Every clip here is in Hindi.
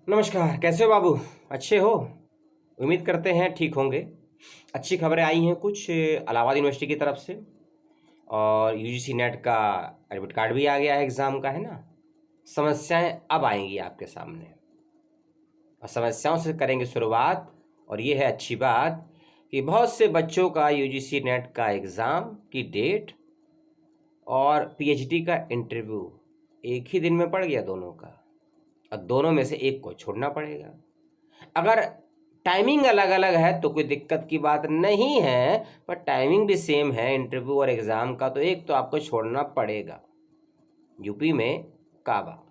नमस्कार, कैसे हो बाबू? अच्छे हो? उम्मीद करते हैं ठीक होंगे। अच्छी खबरें आई हैं कुछ इलाहाबाद यूनिवर्सिटी की तरफ से, और यूजीसी नेट का एडमिट कार्ड भी आ गया है एग्ज़ाम का, है ना? समस्याएं अब आएंगी आपके सामने, और समस्याओं से करेंगे शुरुआत। और ये है अच्छी बात कि बहुत से बच्चों का यूजीसी नेट का एग्ज़ाम की डेट और पीएचडी का इंटरव्यू एक ही दिन में पड़ गया दोनों का, और दोनों में से एक को छोड़ना पड़ेगा। अगर टाइमिंग अलग अलग है तो कोई दिक्कत की बात नहीं है, पर टाइमिंग भी सेम है इंटरव्यू और एग्ज़ाम का, तो एक तो आपको छोड़ना पड़ेगा। यूपी में काबा।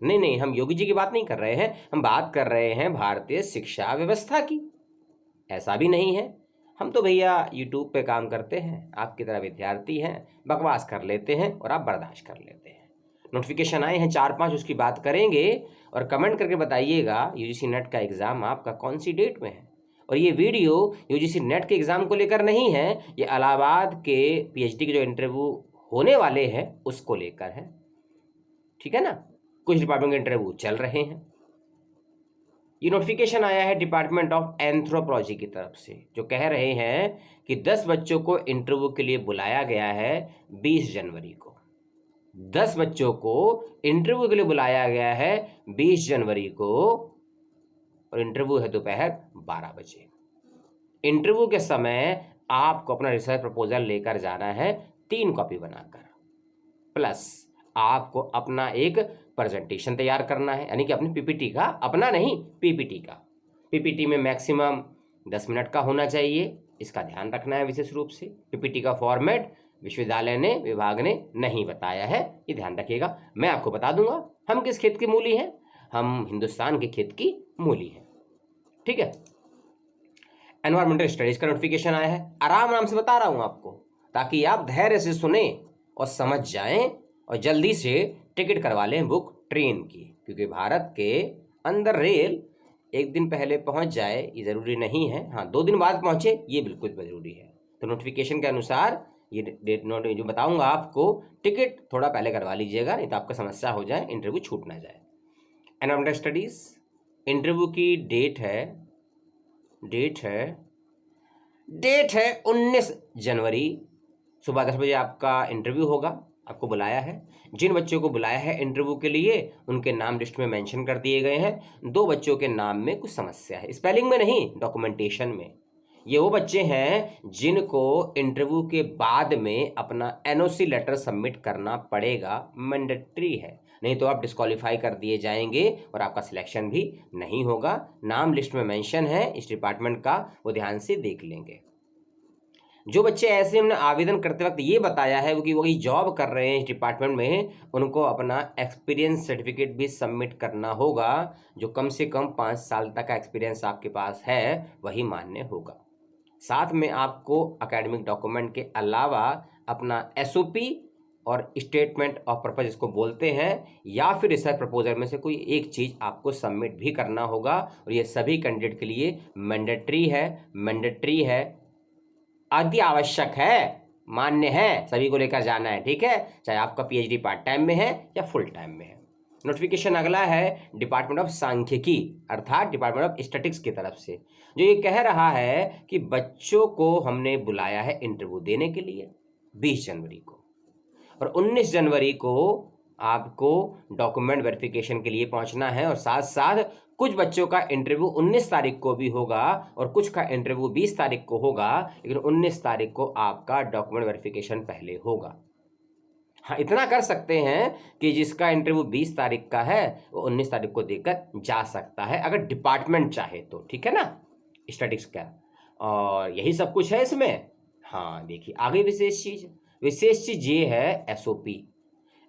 नहीं नहीं, हम योगी जी की बात नहीं कर रहे हैं, हम बात कर रहे हैं भारतीय शिक्षा व्यवस्था की। ऐसा भी नहीं है, हम तो भैया यूट्यूब पे काम करते हैं, आपकी तरह विद्यार्थी हैं, बकवास कर लेते हैं और आप बर्दाश्त कर लेते हैं। नोटिफिकेशन आए हैं 4-5, उसकी बात करेंगे, और कमेंट करके बताइएगा यूजीसी नेट का एग्ज़ाम आपका कौन सी डेट में है। और ये वीडियो यूजीसी नेट के एग्ज़ाम को लेकर नहीं है, ये इलाहाबाद के पीएचडी के जो इंटरव्यू होने वाले हैं उसको लेकर है, ठीक है ना? कुछ डिपार्टमेंट के इंटरव्यू चल रहे हैं। ये नोटिफिकेशन आया है डिपार्टमेंट ऑफ एंथ्रोपोलॉजी की तरफ से, जो कह रहे हैं कि 10 बच्चों को इंटरव्यू के लिए बुलाया गया है 20 जनवरी को। 10 बच्चों को इंटरव्यू के लिए बुलाया गया है 20 जनवरी को, और इंटरव्यू है दोपहर 12 बजे। इंटरव्यू के समय आपको अपना रिसर्च प्रपोजल लेकर जाना है 3 कॉपी बनाकर, प्लस आपको अपना एक प्रेजेंटेशन तैयार करना है, यानी कि अपनी पीपीटी का, अपना नहीं पीपीटी का। पीपीटी में मैक्सिमम 10 मिनट का होना चाहिए, इसका ध्यान रखना है विशेष रूप से। पीपीटी का फॉर्मेट विश्वविद्यालय ने, विभाग ने नहीं बताया है, ये ध्यान रखिएगा। मैं आपको बता दूंगा हम किस खेत की मूली हैं, हम हिंदुस्तान के खेत की मूली हैं, ठीक है। एनवायरमेंटल स्टडीज का नोटिफिकेशन आया है, आराम आराम से बता रहा हूँ आपको, ताकि आप धैर्य से सुने और समझ जाएं, और जल्दी से टिकट करवा लें बुक ट्रेन की, क्योंकि भारत के अंदर रेल एक दिन पहले पहुंच जाए ये ज़रूरी नहीं है, हाँ 2 दिन बाद पहुंचे ये बिल्कुल ज़रूरी है। तो नोटिफिकेशन के अनुसार ये डेट नोट जो बताऊंगा आपको, टिकट थोड़ा पहले करवा लीजिएगा, नहीं तो आपका समस्या हो जाए, इंटरव्यू छूट ना जाए। एनवायरमेंटल स्टडीज़ इंटरव्यू की डेट है 19 जनवरी, सुबह 10 बजे आपका इंटरव्यू होगा। आपको बुलाया है, जिन बच्चों को बुलाया है इंटरव्यू के लिए उनके नाम लिस्ट में मेंशन कर दिए गए हैं। 2 बच्चों के नाम में कुछ समस्या है, स्पेलिंग में नहीं, डॉक्यूमेंटेशन में। ये वो बच्चे हैं जिनको इंटरव्यू के बाद में अपना एनओसी लेटर सबमिट करना पड़ेगा, मैंडेटरी है, नहीं तो आप डिस्क्वालीफाई कर दिए जाएंगे और आपका सिलेक्शन भी नहीं होगा। नाम लिस्ट में मेंशन है इस डिपार्टमेंट का, वो ध्यान से देख लेंगे। जो बच्चे ऐसे हमने आवेदन करते वक्त ये बताया है वो कि वही जॉब कर रहे हैं इस डिपार्टमेंट में, उनको अपना एक्सपीरियंस सर्टिफिकेट भी सबमिट करना होगा। जो कम से कम 5 साल तक का एक्सपीरियंस आपके पास है वही मान्य होगा। साथ में आपको एकेडमिक डॉक्यूमेंट के अलावा अपना एसओपी और स्टेटमेंट ऑफ पर्पज इसको बोलते हैं, या फिर रिसर्च प्रपोजल में से कोई एक चीज़ आपको सबमिट भी करना होगा। और ये सभी कैंडिडेट के लिए मैंडेटरी है, अति आवश्यक है, मान्य है, सभी को लेकर जाना है, ठीक है, चाहे आपका पीएचडी पार्ट टाइम में है या फुल टाइम में है। नोटिफिकेशन अगला है डिपार्टमेंट ऑफ सांख्यिकी, अर्थात डिपार्टमेंट ऑफ स्टैटिस्टिक्स की तरफ से, जो ये कह रहा है कि बच्चों को हमने बुलाया है इंटरव्यू देने के लिए 20 जनवरी को, और 19 जनवरी को आपको डॉक्यूमेंट वेरिफिकेशन के लिए पहुंचना है, और साथ साथ कुछ बच्चों का इंटरव्यू 19 तारीख को भी होगा और कुछ का इंटरव्यू 20 तारीख को होगा, लेकिन 19 तारीख को आपका डॉक्यूमेंट वेरिफिकेशन पहले होगा। हाँ, इतना कर सकते हैं कि जिसका इंटरव्यू 20 तारीख का है वो 19 तारीख को देकर जा सकता है, अगर डिपार्टमेंट चाहे तो, ठीक है ना, स्टैटिस्टिक्स का। और यही सब कुछ है इसमें। हाँ देखिए आगे विशेष चीज़ ये है एसओपी।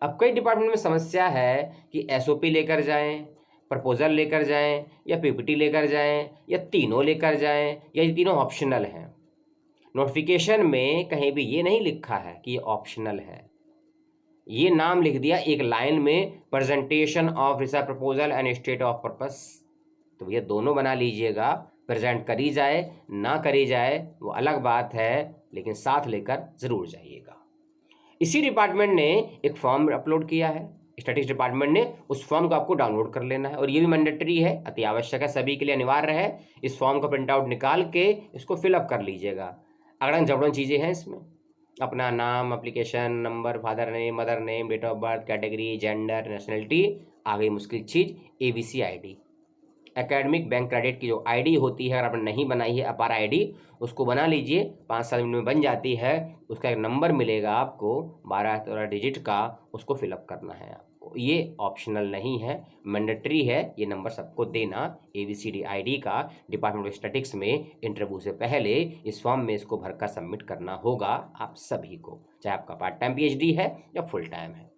अब कई डिपार्टमेंट में समस्या है कि एसओपी लेकर जाएं, प्रपोजल लेकर जाएं, या पीपीटी लेकर जाएं, या तीनों लेकर जाएं, या ये तीनों ऑप्शनल हैं। नोटिफिकेशन में कहीं भी ये नहीं लिखा है कि ये ऑप्शनल है, ये नाम लिख दिया एक लाइन में, presentation of research proposal and state of purpose. तो ये दोनों बना लीजिएगा, प्रेजेंट करी जाए ना करी जाए वो अलग बात है, लेकिन साथ लेकर ज़रूर जाइएगा। इसी डिपार्टमेंट ने एक फॉर्म अपलोड किया है स्टैटिस्टिक्स डिपार्टमेंट ने उस फॉर्म को आपको डाउनलोड कर लेना है, और ये भी मैंडेटरी है, अति आवश्यक है, सभी के लिए अनिवार्य है। इस फॉर्म का प्रिंट आउट निकाल के इसको फिलअप कर लीजिएगा। अगड़न जबड़न चीज़ें हैं इसमें, अपना नाम, application number, father name, mother name, date of birth, category, gender, nationality, आ गई मुश्किल चीज़ ABC ID। Academic bank credit की जो आईडी होती है, अगर आपने नहीं बनाई है अपार आईडी, उसको बना लीजिए, 5-7 मिनट में बन जाती है। उसका एक नंबर मिलेगा आपको 12-13 डिजिट का, उसको फिलअप करना है आपको। ये ऑप्शनल नहीं है, मैंडेटरी है ये नंबर सबको देना ABCD ID का। डिपार्टमेंट ऑफ स्टैटिस्टिक्स में इंटरव्यू से पहले इस फॉर्म में इसको भरकर सबमिट करना होगा आप सभी को, चाहे आपका पार्ट टाइम PhD है या फुल टाइम है।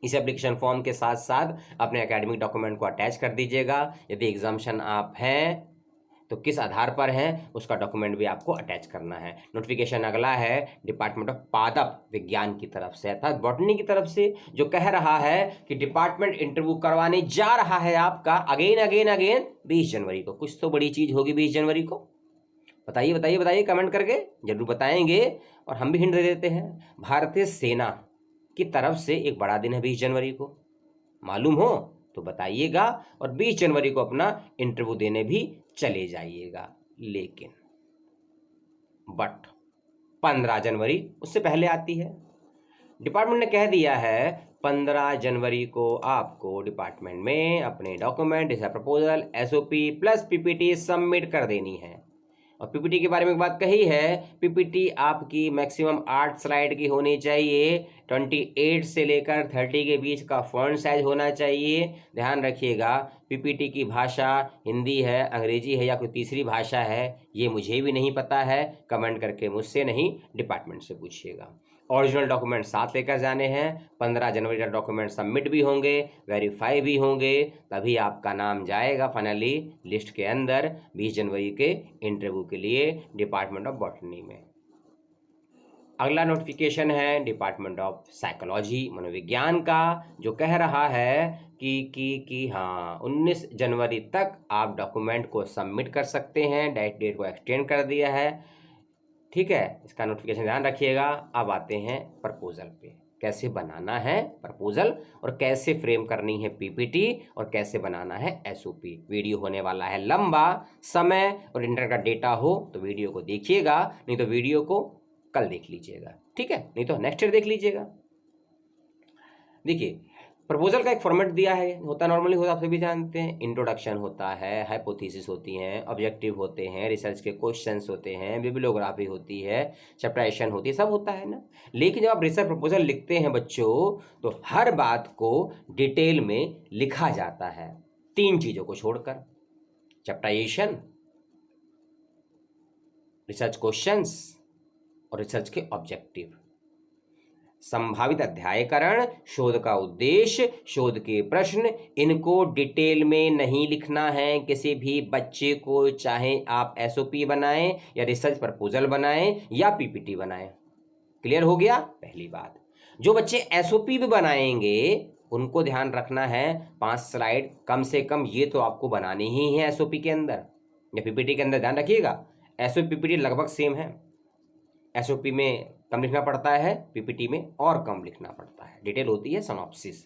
इस एप्लीकेशन फॉर्म के साथ साथ अपने एकेडमिक डॉक्यूमेंट को अटैच कर दीजिएगा। यदि एग्जामिशन आप हैं तो किस आधार पर हैं उसका डॉक्यूमेंट भी आपको अटैच करना है। नोटिफिकेशन अगला है डिपार्टमेंट ऑफ पादप विज्ञान की तरफ से, अर्थात बॉटनी की तरफ से, जो कह रहा है कि डिपार्टमेंट इंटरव्यू करवाने जा रहा है आपका अगेन 20 जनवरी को। कुछ तो बड़ी चीज़ होगी 20 जनवरी को, बताइए बताइए बताइए, कमेंट करके जरूर बताएंगे। और हम भी हिंट दे देते हैं, भारतीय सेना की तरफ से एक बड़ा दिन है 20 जनवरी को, मालूम हो तो बताइएगा, और 20 जनवरी को अपना इंटरव्यू देने भी चले जाइएगा। लेकिन 15 जनवरी उससे पहले आती है। डिपार्टमेंट ने कह दिया है 15 जनवरी को आपको डिपार्टमेंट में अपने document, proposal, SOP plus PPT submit कर देनी है। और PPT के बारे में एक बात कही है, PPT आपकी मैक्सिमम 8 स्लाइड की होनी चाहिए, 28 से लेकर 30 के बीच का फॉन्ट साइज होना चाहिए। ध्यान रखिएगा, PPT की भाषा हिंदी है, अंग्रेजी है या कोई तीसरी भाषा है, ये मुझे भी नहीं पता है, कमेंट करके मुझसे नहीं डिपार्टमेंट से पूछिएगा। ओरिजिनल डॉक्यूमेंट साथ लेकर जाने हैं। 15 जनवरी का डॉक्यूमेंट सबमिट भी होंगे, वेरीफाई भी होंगे, तभी आपका नाम जाएगा फाइनली लिस्ट के अंदर 20 जनवरी के इंटरव्यू के लिए डिपार्टमेंट ऑफ बॉटनी में। अगला नोटिफिकेशन है डिपार्टमेंट ऑफ साइकोलॉजी, मनोविज्ञान का, जो कह रहा है कि हाँ 19 जनवरी तक आप डॉक्यूमेंट को सबमिट कर सकते हैं, डेट को एक्सटेंड कर दिया है। ठीक है, इसका नोटिफिकेशन ध्यान रखिएगा। अब आते हैं प्रपोजल पे, कैसे बनाना है प्रपोजल और कैसे फ्रेम करनी है PPT और कैसे बनाना है SOP। वीडियो होने वाला है लंबा, समय और इंटरनेट का डेटा हो तो वीडियो को देखिएगा, नहीं तो वीडियो को कल देख लीजिएगा, ठीक है, नहीं तो नेक्स्ट ईयर देख लीजिएगा। देखिए, प्रपोजल का एक फॉर्मेट दिया है, होता नॉर्मली होता आप सभी जानते हैं, इंट्रोडक्शन होता है, हाइपोथेसिस होती हैं, ऑब्जेक्टिव होते हैं, रिसर्च के क्वेश्चंस होते हैं, बिब्लियोग्राफी होती है, चैप्टराइजेशन होती है, सब होता है ना। लेकिन जब आप रिसर्च प्रपोजल लिखते हैं बच्चों, तो हर बात को डिटेल में लिखा जाता है, 3 चीज़ों को छोड़कर, चैप्टराइजेशन, रिसर्च क्वेश्चंस और रिसर्च के ऑब्जेक्टिव। संभावित अध्यायकरण, शोध का उद्देश्य, शोध के प्रश्न, इनको डिटेल में नहीं लिखना है किसी भी बच्चे को, चाहे आप SOP बनाएं या रिसर्च प्रपोजल बनाएं या PPT बनाएं। क्लियर हो गया? पहली बात, जो बच्चे SOP भी बनाएंगे उनको ध्यान रखना है 5 स्लाइड कम से कम ये तो आपको बनानी ही है SOP के अंदर या PPT के अंदर। ध्यान रखिएगा, SOP PPT लगभग सेम है, SOP में कम लिखना पड़ता है, PPT में और कम लिखना पड़ता है, डिटेल होती है सिनॉप्सिस।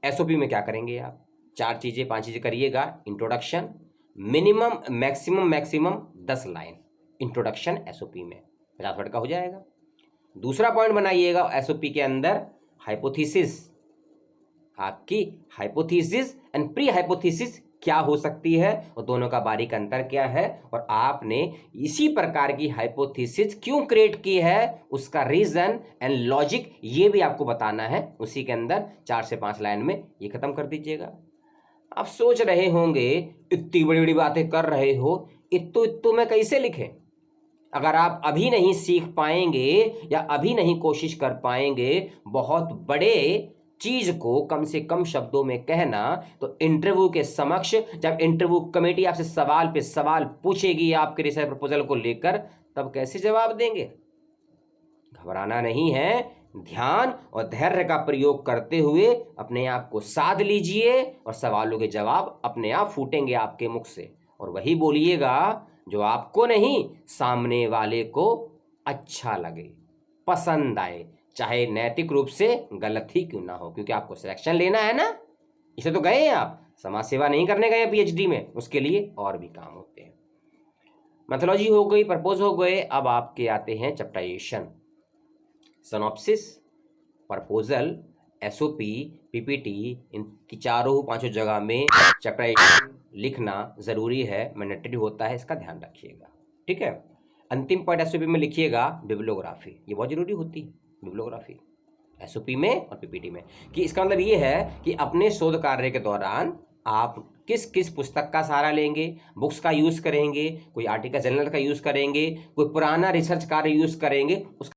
SOP में क्या करेंगे आप, 4 चीज़ें 5 चीज़ें करिएगा। Introduction, minimum maximum 10 line introduction SOP में, 50 वर्ड का हो जाएगा। दूसरा पॉइंट बनाइएगा SOP के अंदर, हाइपोथेसिस, आपकी हाइपोथेसिस एंड प्री हाइपोथेसिस क्या हो सकती है और दोनों का बारीक अंतर क्या है, और आपने इसी प्रकार की हाइपोथेसिस क्यों क्रिएट की है, उसका रीजन एंड लॉजिक ये भी आपको बताना है उसी के अंदर। 4 से 5 लाइन में ये खत्म कर दीजिएगा। आप सोच रहे होंगे इतनी बड़ी बड़ी बातें कर रहे हो, इत्तो में कैसे लिखें। अगर आप अभी नहीं सीख पाएंगे या अभी नहीं कोशिश कर पाएंगे बहुत बड़े चीज को कम से कम शब्दों में कहना, तो इंटरव्यू के समक्ष जब इंटरव्यू कमेटी आपसे सवाल पे सवाल पूछेगी आपके रिसर्च प्रपोजल को लेकर, तब कैसे जवाब देंगे। घबराना नहीं है, ध्यान और धैर्य का प्रयोग करते हुए अपने आप को साध लीजिए और सवालों के जवाब अपने आप फूटेंगे आपके मुख से, और वही बोलिएगा जो आपको नहीं सामने वाले को अच्छा लगे, पसंद आए, चाहे नैतिक रूप से गलत ही क्यों ना हो, क्योंकि आपको सिलेक्शन लेना है ना, इसे तो गए हैं आप, समाज सेवा नहीं करने गए पीएचडी में, उसके लिए और भी काम होते हैं। मैथोलॉजी हो गई, पर्पोज हो गए, अब आपके आते हैं chapterization, synopsis, proposal, SOP, PPT, इन चारों पांचों जगह में चैप्टराइजेशन लिखना जरूरी है, मैंडेटरी होता है, इसका ध्यान रखिएगा। ठीक है, अंतिम पॉइंट एसओपी में लिखिएगा बिब्लियोग्राफी, ये बहुत जरूरी होती है बिब्लियोग्राफी एसओपी में और पीपीटी में, कि इसका मतलब ये है कि अपने शोध कार्य के दौरान आप किस किस पुस्तक का सहारा लेंगे, बुक्स का यूज करेंगे, कोई आर्टिकल जर्नल का यूज करेंगे, कोई पुराना रिसर्च कार्य यूज करेंगे, उसका